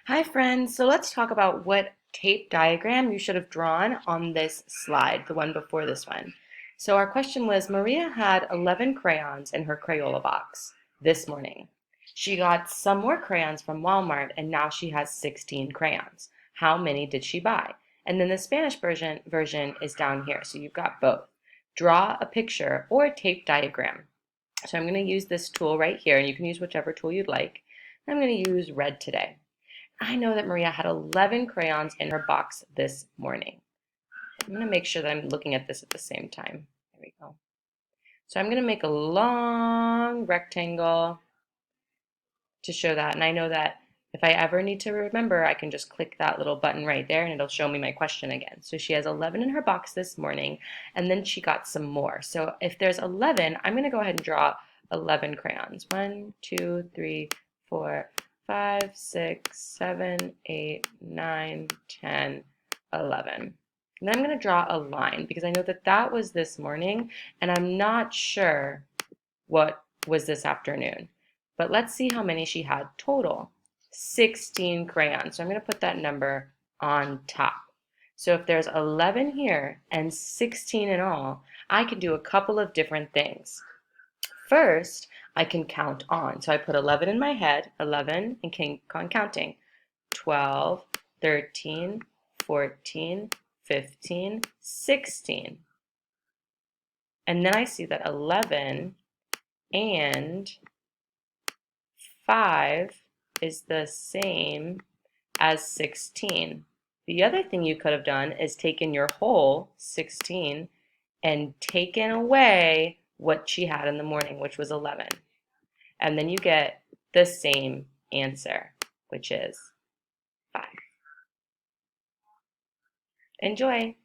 Hi friends, so let's talk about what tape diagram you should have drawn on this slide, the one before this one. So our question was, Maria had 11 crayons in her Crayola box this morning. She got some more crayons from Walmart and now she has 16 crayons. How many did she buy? And then the Spanish version is down here, so you've got both. Draw a picture or a tape diagram. So I'm going to use this tool right here, and you can use whichever tool you'd like. I'm going to use red today. I know that Maria had 11 crayons in her box this morning. I'm going to make sure that I'm looking at this at the same time. There we go. So I'm going to make a long rectangle to show that. And I know that if I ever need to remember, I can just click that little button right there and it'll show me my question again. So she has 11 in her box this morning, and then she got some more. So if there's 11, I'm going to go ahead and draw 11 crayons. 1, 2, 3, 4, 5, 6, 7, 8, 9, 10, 11. And then I'm going to draw a line because I know that that was this morning and I'm not sure what was this afternoon. But let's see how many she had total. 16 crayons. So I'm going to put that number on top. So if there's 11 here and 16 in all, I can do a couple of different things. First, I can count on. So I put 11 in my head, 11, and keep on counting. 12, 13, 14, 15, 16. And then I see that 11 and 5 is the same as 16. The other thing you could have done is taken your whole 16 and taken away what she had in the morning, which was 11. And then you get the same answer, which is 5. Enjoy!